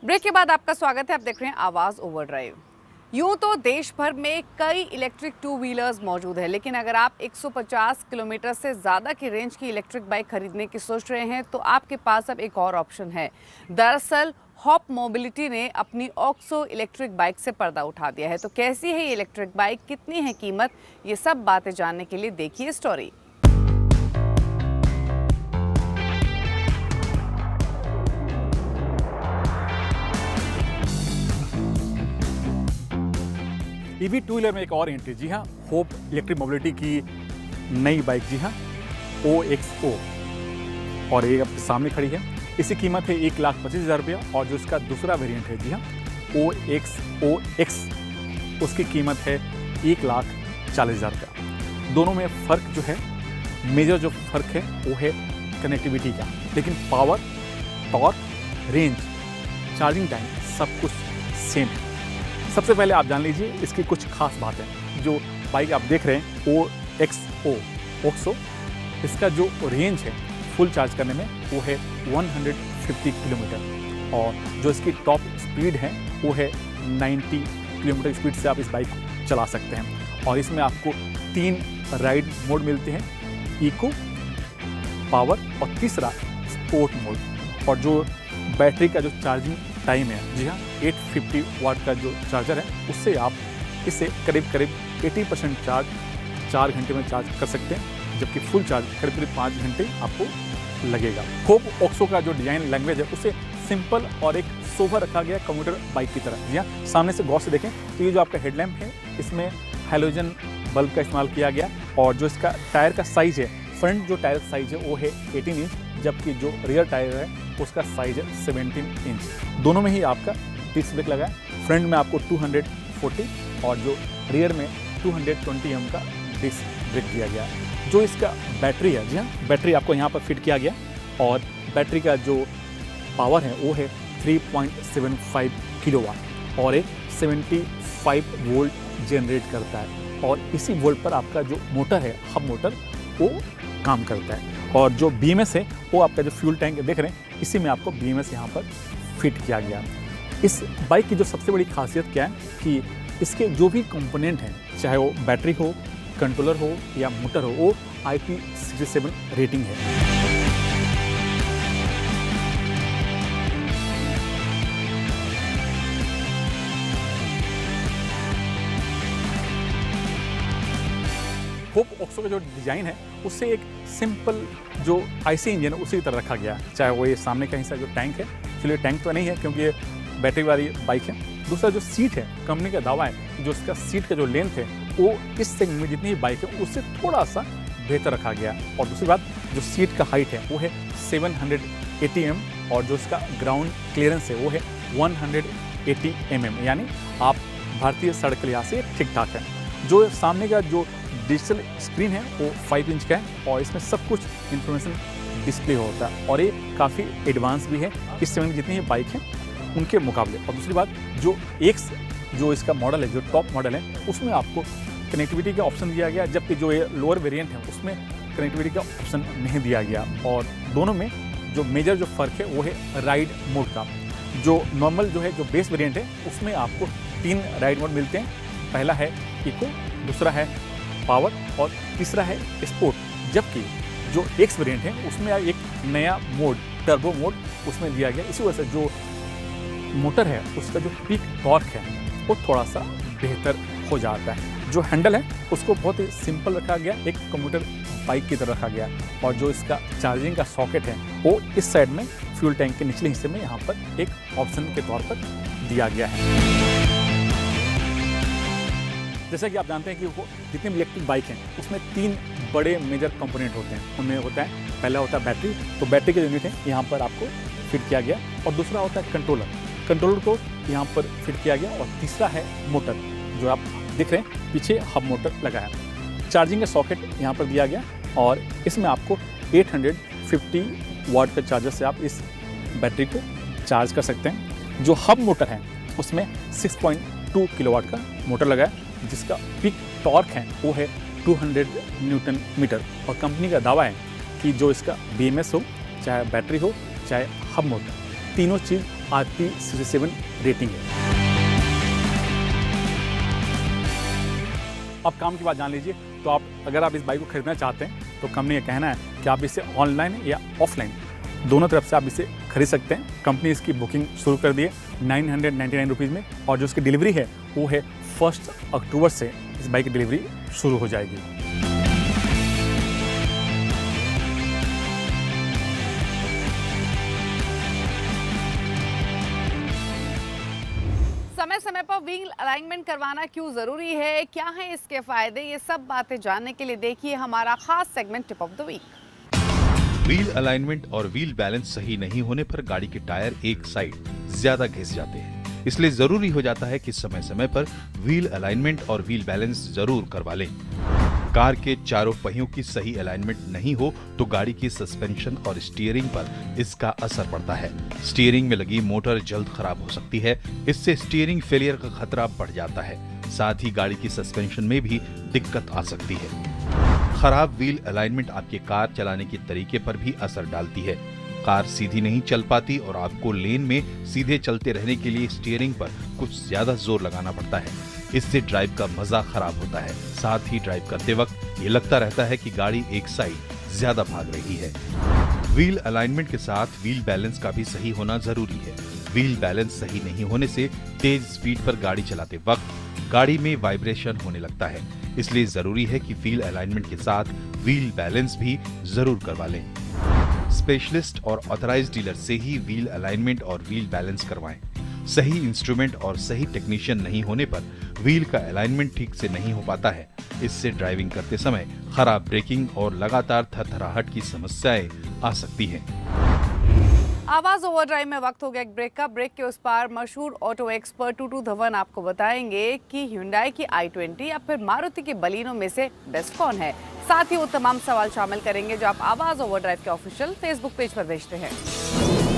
Break के बाद आपका स्वागत है। आप देख रहे हैं आवाज़ ओवरड्राइव। यूं तो देश भर में कई इलेक्ट्रिक टू व्हीलर्स मौजूद है, लेकिन अगर आप 150 किलोमीटर से ज़्यादा की रेंज की इलेक्ट्रिक बाइक खरीदने की सोच रहे हैं तो आपके पास अब एक और ऑप्शन है। दरअसल हॉप मोबिलिटी ने अपनी ऑक्सो इलेक्ट्रिक बाइक से पर्दा उठा दिया है। तो कैसी है ये इलेक्ट्रिक बाइक, कितनी है कीमत, ये सब बातें जानने के लिए देखिए स्टोरी। ईवी टू व्हीलर में एक और एंट्री, जी हाँ, होप इलेक्ट्रिक मोबिलिटी की नई बाइक, जी हाँ, OXO, और ये आपके सामने खड़ी है। इसकी कीमत है 1,25,000 रुपया, और जो इसका दूसरा वेरिएंट है, जी हाँ, OXOX, उसकी कीमत है 1,40,000 रुपया। दोनों में फ़र्क जो है, मेजर जो फ़र्क है वो है कनेक्टिविटी का, लेकिन power, torque, range, charging time सब कुछ सेम है। सबसे पहले आप जान लीजिए इसकी कुछ खास बातें। जो बाइक आप देख रहे हैं OXO, इसका जो रेंज है फुल चार्ज करने में वो है 150 किलोमीटर, और जो इसकी टॉप स्पीड है वो है 90 किलोमीटर स्पीड से आप इस बाइक को चला सकते हैं। और इसमें आपको 3 राइड मोड मिलते हैं, इको, पावर और तीसरा स्पोर्ट मोड। और जो बैटरी का जो चार्जिंग टाइम है, जी हाँ, 850 वाट का जो चार्जर है, उससे आप इसे करीब 80% चार्ज 4 घंटे में चार्ज कर सकते हैं, जबकि फुल चार्ज करीब 5 घंटे आपको लगेगा। होप ऑक्सो का जो डिज़ाइन लैंग्वेज है उसे सिंपल और एक सोबर रखा गया कम्यूटर बाइक की तरह। जी हाँ, सामने से गौर से देखें तो ये जो आपका हेडलैम्प है इसमें हैलोजन बल्ब का इस्तेमाल किया गया, और जो इसका टायर का साइज़ है, फ्रंट जो टायर साइज़ है वो है 18 इंच, जबकि जो रियर टायर है उसका साइज़ है 17 इंच। दोनों में ही आपका डिस्क ब्रेक लगा है। फ्रंट में आपको 240 और जो रियर में 220 एम का डिस्क ब्रेक दिया गया है। जो इसका बैटरी है, जी हाँ, बैटरी आपको यहाँ पर फिट किया गया, और बैटरी का जो पावर है वो है 3.75 किलोवाट, और एक 75 वोल्ट जनरेट करता है, और इसी वोल्ट पर आपका जो मोटर है, हब मोटर, वो काम करता है। और जो BMS है वो आपका जो फ्यूल टैंक देख रहे हैं, इसी में आपको BMS यहाँ पर फिट किया गया। इस बाइक की जो सबसे बड़ी खासियत क्या है कि इसके जो भी कंपोनेंट हैं, चाहे वो बैटरी हो, कंट्रोलर हो या मोटर हो, वो IP67 रेटिंग है। होप ऑक्सो का जो डिज़ाइन है उससे एक सिंपल जो IC इंजन है उसी की तरह रखा गया है। चाहे वो ये सामने का हिस्सा जो टैंक है, चलिए टैंक तो नहीं है क्योंकि ये बैटरी वाली बाइक है। दूसरा जो सीट है, कंपनी का दावा है कि जो इसका सीट का जो लेंथ है वो इस सेगमेंट में जितनी बाइक है उससे थोड़ा सा बेहतर रखा गया। और दूसरी बात, जो सीट का हाइट है वो है 780 mm, और जो इसका ग्राउंड क्लियरेंस है वो है 180 mm, यानी आप भारतीय सड़क के लिहाज से ठीक ठाक है। जो सामने का जो डिजिटल स्क्रीन है वो 5 इंच का है, और इसमें सब कुछ इंफॉर्मेशन डिस्प्ले होता है, और ये काफ़ी एडवांस भी है इस सेगमेंट में जितनी ही बाइक हैं उनके मुकाबले। और दूसरी बात, जो X जो इसका मॉडल है, जो टॉप मॉडल है, उसमें आपको कनेक्टिविटी का ऑप्शन दिया गया, जबकि जो ये लोअर वेरिएंट है उसमें कनेक्टिविटी का ऑप्शन नहीं दिया गया। और दोनों में जो मेजर जो फ़र्क है वो है राइड मोड का। जो नॉर्मल जो है, जो बेस वेरिएंट है, उसमें आपको 3 राइड मोड मिलते हैं। पहला है इको, दूसरा है पावर, और तीसरा है स्पोर्ट। जबकि जो X वेरिएंट है उसमें एक नया मोड, टर्बो मोड, उसमें दिया गया। इसी वजह से जो मोटर है उसका जो पीक टॉर्क है वो थोड़ा सा बेहतर हो जाता है। जो हैंडल है उसको बहुत ही सिंपल रखा गया, एक कंप्यूटर बाइक की तरह रखा गया, और जो इसका चार्जिंग का सॉकेट है वो इस साइड में फ्यूल टैंक के निचले हिस्से में यहाँ पर एक ऑप्शन के तौर पर दिया गया है। जैसा कि आप जानते हैं कि वो जितनी भी इलेक्ट्रिक बाइक हैं उसमें 3 बड़े मेजर कंपोनेंट होते हैं। उनमें होता है, पहला होता है बैटरी, तो बैटरी के यूनिट है यहाँ पर आपको फिट किया गया, और दूसरा होता है कंट्रोलर को यहाँ पर फिट किया गया, और तीसरा है मोटर, जो आप देख रहे हैं पीछे हब मोटर लगा है। चार्जिंग का सॉकेट यहाँ पर दिया गया, और इसमें आपको 850 वाट का चार्जर से आप इस बैटरी को चार्ज कर सकते हैं। जो हब मोटर है उसमें 6.2 किलोवाट का मोटर लगा है, जिसका पीक टॉर्क है वो है 200 न्यूटन मीटर, और कंपनी का दावा है कि जो इसका BMS हो, चाहे बैटरी हो, चाहे हब मोटर, तीनों चीज़ RP67 रेटिंग है। अब काम की बात जान लीजिए, तो अगर आप इस बाइक को खरीदना चाहते हैं तो कंपनी का कहना है कि आप इसे ऑनलाइन या ऑफलाइन दोनों तरफ से आप इसे खरीद सकते हैं। कंपनी इसकी बुकिंग शुरू कर दी है 999 रुपीज़ में, और जो इसकी डिलीवरी है वो है 1 अक्टूबर से इस बाइक की डिलीवरी शुरू हो जाएगी। समय समय पर व्हील अलाइनमेंट करवाना क्यों जरूरी है, क्या है इसके फायदे, ये सब बातें जानने के लिए देखिए हमारा खास segment tip of the week. Wheel alignment और व्हील बैलेंस सही नहीं होने पर गाड़ी के टायर एक साइड ज्यादा घिस जाते हैं, इसलिए जरूरी हो जाता है कि समय समय पर व्हील अलाइनमेंट और व्हील बैलेंस जरूर करवा लें। कार के चारों पहियों की सही अलाइनमेंट नहीं हो तो गाड़ी की सस्पेंशन और स्टीयरिंग पर इसका असर पड़ता है। स्टीयरिंग में लगी मोटर जल्द खराब हो सकती है, इससे स्टीयरिंग फेलियर का खतरा बढ़ जाता है। साथ ही गाड़ी की सस्पेंशन में भी दिक्कत आ सकती है। खराब व्हील अलाइनमेंट आपके कार चलाने के तरीके पर भी असर डालती है। कार सीधी नहीं चल पाती और आपको लेन में सीधे चलते रहने के लिए स्टीयरिंग पर कुछ ज्यादा जोर लगाना पड़ता है। इससे ड्राइव का मजा खराब होता है। साथ ही ड्राइव करते वक्त ये लगता रहता है कि गाड़ी एक साइड ज्यादा भाग रही है। व्हील अलाइनमेंट के साथ व्हील बैलेंस का भी सही होना जरूरी है। व्हील बैलेंस सही नहीं होने से तेज स्पीड पर गाड़ी चलाते वक्त गाड़ी में वाइब्रेशन होने लगता है, इसलिए जरूरी है कि व्हील अलाइनमेंट के साथ व्हील बैलेंस भी जरूर करवा लें। स्पेशलिस्ट और ऑथराइज्ड डीलर से ही व्हील अलाइनमेंट और व्हील बैलेंस करवाएं। सही इंस्ट्रूमेंट और सही टेक्नीशियन नहीं होने पर व्हील का अलाइनमेंट ठीक से नहीं हो पाता है। इससे ड्राइविंग करते समय खराब ब्रेकिंग और लगातार थरथराहट की समस्याएं आ सकती हैं। आवाज ओवरड्राइव में वक्त हो गया एक ब्रेक का। ब्रेक के उस पार मशहूर ऑटो एक्सपर्ट टूटू धवन आपको बताएंगे कि Hyundai की i20 या फिर मारुति की बलिनो में से बेस्ट कौन है। साथ ही वो तमाम सवाल शामिल करेंगे जो आप आवाज ओवरड्राइव के ऑफिशियल फेसबुक पेज पर भेजते हैं।